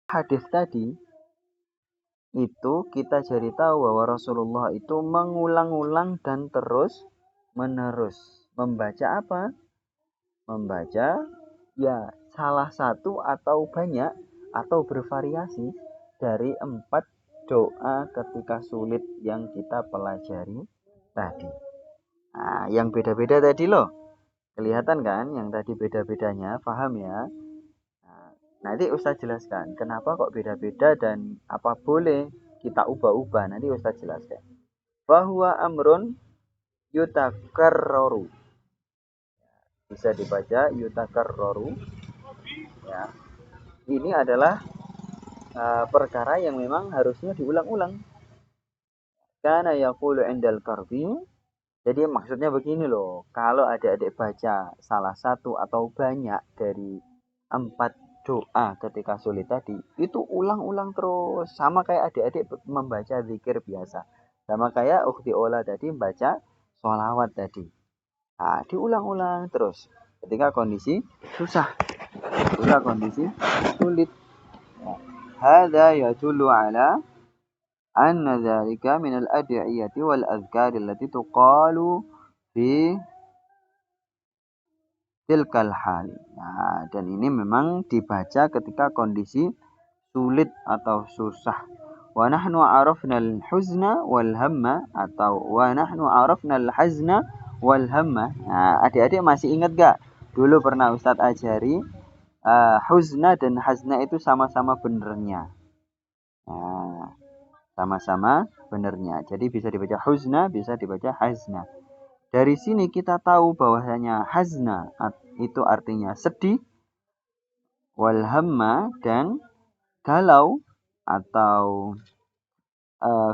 hadis tadi itu kita jadi tahu bahwa Rasulullah itu mengulang-ulang dan terus menerus membaca apa? Membaca ya salah satu atau banyak atau bervariasi dari 4 doa ketika sulit yang kita pelajari tadi. Nah, yang beda-beda tadi loh. Kelihatan kan yang tadi beda-bedanya, paham ya? Nah, nanti Ustaz jelaskan kenapa kok beda-beda dan apa boleh kita ubah-ubah. Nanti Ustaz jelaskan. Bahwa amrun yutakarroru. Bisa dibaca yutakarroru. Ya. Ini adalah perkara yang memang harusnya diulang-ulang. Karena yaqulu indal karbi. Jadi maksudnya begini loh, kalau adik-adik baca salah satu atau banyak dari 4 doa ketika sulit tadi, itu ulang-ulang terus. Sama kayak adik-adik membaca zikir biasa. Sama kayak Ukhti Ola tadi membaca sholawat tadi. Nah, diulang-ulang terus. Ketika kondisi susah, ketika kondisi sulit. Hada yadullu ala anna dzalika minal ad'iyati wal azkar allati tuqalu fi tilkal hal. Nah, dan ini memang dibaca ketika kondisi sulit atau susah. Wa nahnu arafna al-huzna wal hamma atau wa nahnu arafna al-hazna wal hamma. Nah, adik-adik masih ingat gak? Dulu pernah Ustadz ajari huzna dan hazna itu sama-sama benernya. Nah, sama-sama benernya. Jadi bisa dibaca huzna, bisa dibaca hazna. Dari sini kita tahu bahwasanya hazna itu artinya sedih, wal hamma dan galau atau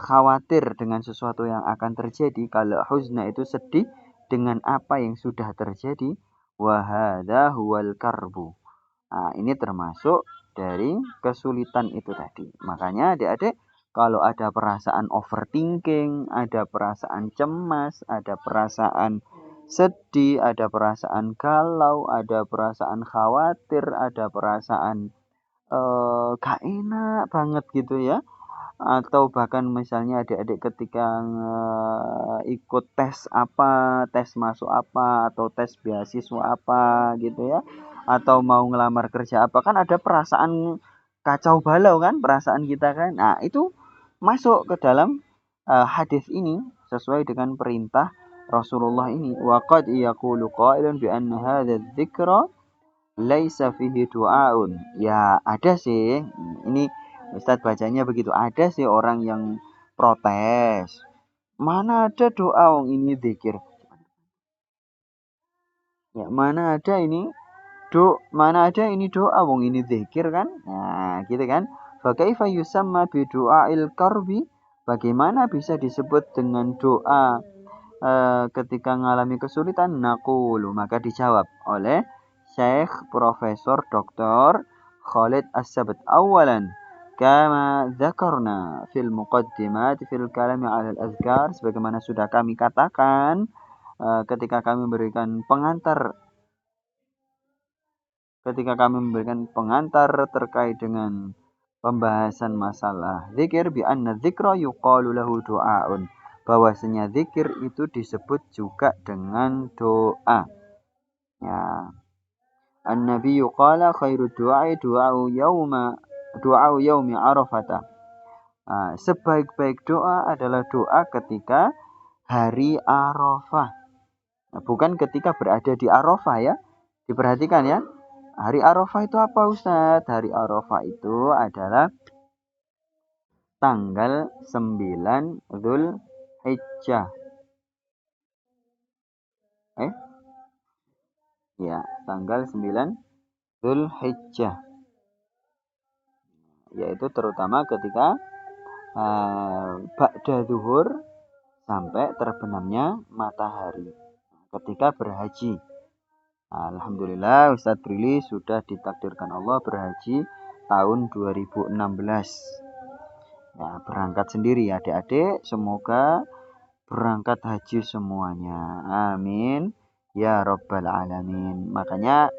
khawatir dengan sesuatu yang akan terjadi. Kalau huzna itu sedih dengan apa yang sudah terjadi, wa hadza huwal karbu. Nah, ini termasuk dari kesulitan itu tadi. Makanya adik-adik kalau ada perasaan overthinking, ada perasaan cemas, ada perasaan sedih, ada perasaan galau, ada perasaan khawatir, ada perasaan gak enak banget gitu ya. Atau bahkan misalnya adik-adik ketika ikut tes apa, tes masuk apa, atau tes beasiswa apa gitu ya. Atau mau ngelamar kerja apa, kan ada perasaan kacau balau kan, perasaan kita kan. Nah, itu masuk ke dalam hadis ini sesuai dengan perintah Rasulullah ini. Wa qad yaqulu qailun bi anna hadha dzikra laisa fihi du'aun. Ya, ada sih. Ini Ustadz bacanya begitu. Ada sih orang yang protes. Mana ada doa wong ini zikir. Ya, mana ada ini doa wong ini zikir kan? Nah, gitu kan? Fa kaifa yusamma bi du'ail karbi? Bagaimana bisa disebut dengan doa ketika mengalami kesulitan? Naqulu, maka dijawab oleh Syekh Profesor Dr. Khalid As-Sabat. Awalan, kama dzakarna fil muqaddimat fil kalami 'ala al-azkar, sebagaimana sudah kami katakan ketika kami memberikan pengantar terkait dengan pembahasan masalah zikir, bi anna dzikra yuqalu lahu du'aun, bahwasanya zikir itu disebut juga dengan doa. Ya. An-Nabi qala khairu du'ai du'au yaumi Arafah. Sebaik-baik doa adalah doa ketika hari Arafah. Nah, bukan ketika berada di Arafah ya. Diperhatikan ya. Hari Arafah itu apa Ustaz? Hari Arafah itu adalah tanggal 9 Dzulhijjah. Ya, tanggal 9 Dzulhijjah. Yaitu terutama ketika ba'da zuhur sampai terbenamnya matahari ketika berhaji. Alhamdulillah Ustadz Brili sudah ditakdirkan Allah berhaji tahun 2016. Ya, berangkat sendiri ya adik-adik, semoga berangkat haji semuanya. Amin ya rabbal alamin. Makanya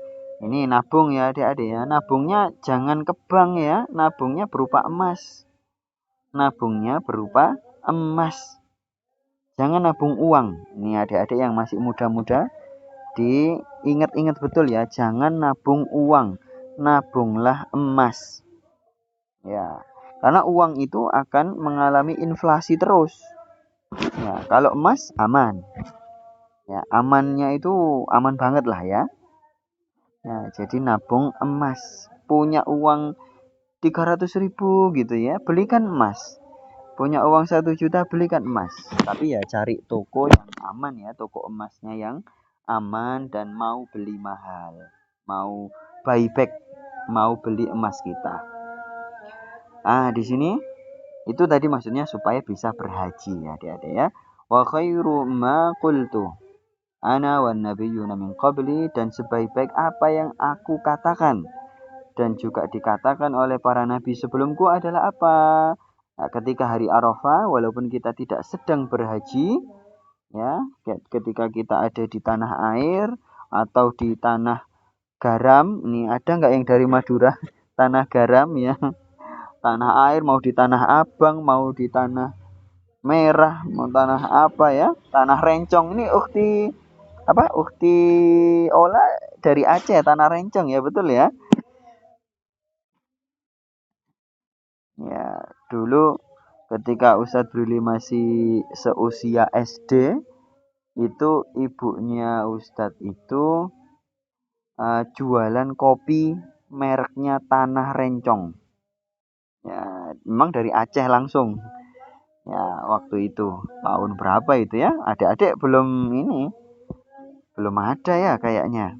Ini nabung ya adik-adik ya. Nabungnya jangan ke bank ya. Nabungnya berupa emas. Nabungnya berupa emas. Jangan nabung uang. Ini adik-adik yang masih muda-muda, diingat-ingat betul ya. Jangan nabung uang. Nabunglah emas. Ya. Karena uang itu akan mengalami inflasi terus. Ya, kalau emas aman. Ya, amannya itu aman banget lah ya. Ya, jadi nabung emas. Punya uang 300.000 gitu ya, belikan emas. Punya uang 1 juta, belikan emas. Tapi ya cari toko yang aman ya, toko emasnya yang aman dan mau beli mahal. Mau buyback, mau beli emas kita. Di sini itu tadi maksudnya supaya bisa berhaji ya adik-adik ya. Wa khairu ma qultu ana wan nabiyyuna min qabli, dan sebaik-baik apa yang aku katakan dan juga dikatakan oleh para nabi sebelumku adalah apa? Nah, ketika hari Arafah, walaupun kita tidak sedang berhaji, ya, ketika kita ada di tanah air atau di tanah garam, ini ada nggak yang dari Madura? Tanah garam ya, tanah air, mau di tanah abang, mau di tanah merah, mau tanah apa ya, tanah rencong. Ini ukti Ola dari Aceh, tanah rencong ya, betul ya. Ya, dulu ketika Ustadz Brili masih seusia SD, itu ibunya Ustadz itu jualan kopi mereknya Tanah Rencong. Ya, memang dari Aceh langsung. Ya, waktu itu tahun berapa itu ya? Adik-adik belum ada ya kayaknya.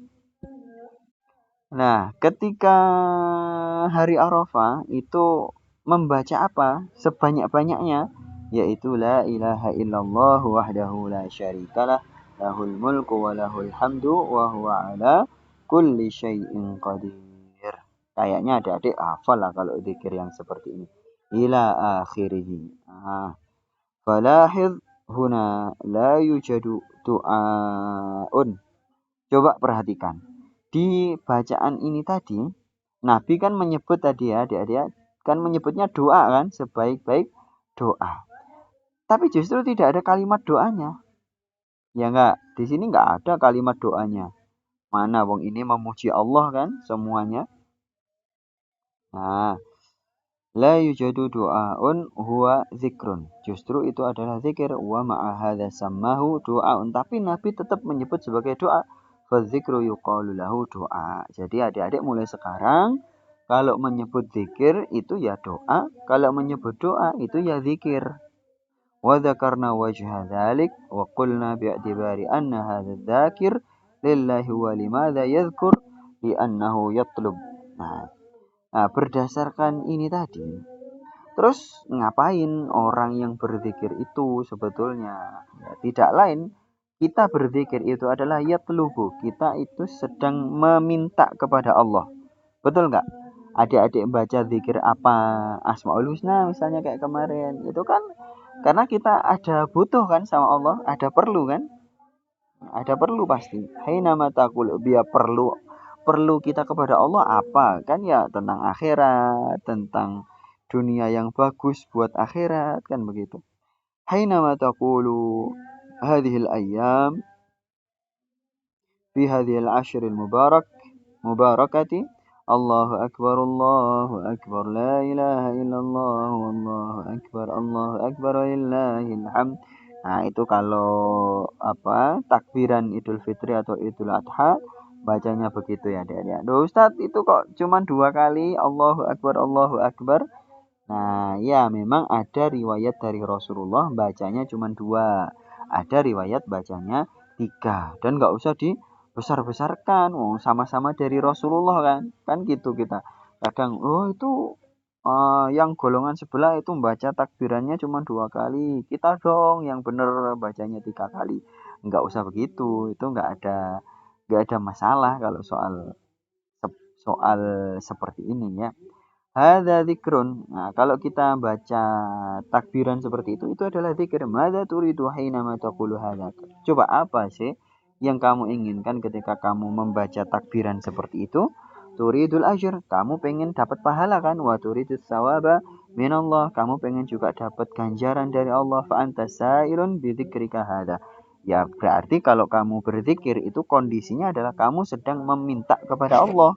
Nah, ketika hari Arafah itu membaca apa? Sebanyak-banyaknya, yaitu la ilaha illallah wahdahu la syarikalah, lahul mulku wa lahul hamdu wa huwa ala kulli syai'in qadir. Kayaknya adik-adik hafal lah kalau zikir yang seperti ini. Ila akhirih. Falahidh huna la yujadu du'aun. Coba perhatikan. Di bacaan ini tadi, Nabi kan menyebut tadi ya, adik-adik, kan menyebutnya doa kan, sebaik-baik doa. Tapi justru tidak ada kalimat doanya. Ya enggak, di sini enggak ada kalimat doanya. Mana wong ini memuji Allah kan semuanya. Nah, la yujadu du'aun huwa zikrun. Justru itu adalah zikir. Wa ma'ahadha sammahu doaun. Tapi Nabi tetap menyebut sebagai doa. Fadzikru yuqalu lahu doa. Jadi adik-adik mulai sekarang, kalau menyebut zikir itu ya doa. Kalau menyebut doa itu ya zikir. Wa dzakarna wajha dzalik wa qulna bi'tibari anna hadha dzakir lillahi wa limadha yadhkur li'annahu yatlub. Nah, berdasarkan ini tadi, terus ngapain orang yang berzikir itu sebetulnya? Ya, tidak lain, kita berzikir itu adalah yatlubu. Kita itu sedang meminta kepada Allah. Betul nggak? Adik-adik baca zikir apa? Asmaul Husna misalnya kayak kemarin. Itu kan karena kita ada butuh kan sama Allah. Ada perlu kan? Ada perlu pasti. Hai nama takul, biar perlu kita kepada Allah apa? Kan ya tentang akhirat, tentang dunia yang bagus buat akhirat kan begitu. Hainama taqulu hadhil ayyam fi hadhil ashril mubarakati Allahu akbar la ilaha illallah Allahu akbar walillahil hamd. Nah, itu kalau takbiran Idul Fitri atau Idul Adha bacanya begitu ya adik-adik. Duh, Ustaz, itu kok cuma 2 kali Allahu akbar. Nah, ya memang ada riwayat dari Rasulullah bacanya cuma 2. Ada riwayat bacanya 3. Dan nggak usah dibesar-besarkan. Sama-sama dari Rasulullah kan. Kan gitu kita. Kadang, itu yang golongan sebelah itu membaca takbirannya cuma 2 kali. Kita dong yang benar bacanya 3 kali. Nggak usah begitu. Itu nggak ada masalah kalau soal seperti ini ya. Hadza dzikrun. Nah, kalau kita baca takbiran seperti itu adalah zikir. Madza turidu hina ma taqulu hadza? Coba apa sih yang kamu inginkan ketika kamu membaca takbiran seperti itu? Turidul ajr, kamu pengen dapat pahala kan? Wa turidus sawaba minallah, kamu pengen juga dapat ganjaran dari Allah. Fa anta sa'ilun bidzikrika hada. Ya berarti kalau kamu berzikir itu kondisinya adalah kamu sedang meminta kepada Allah.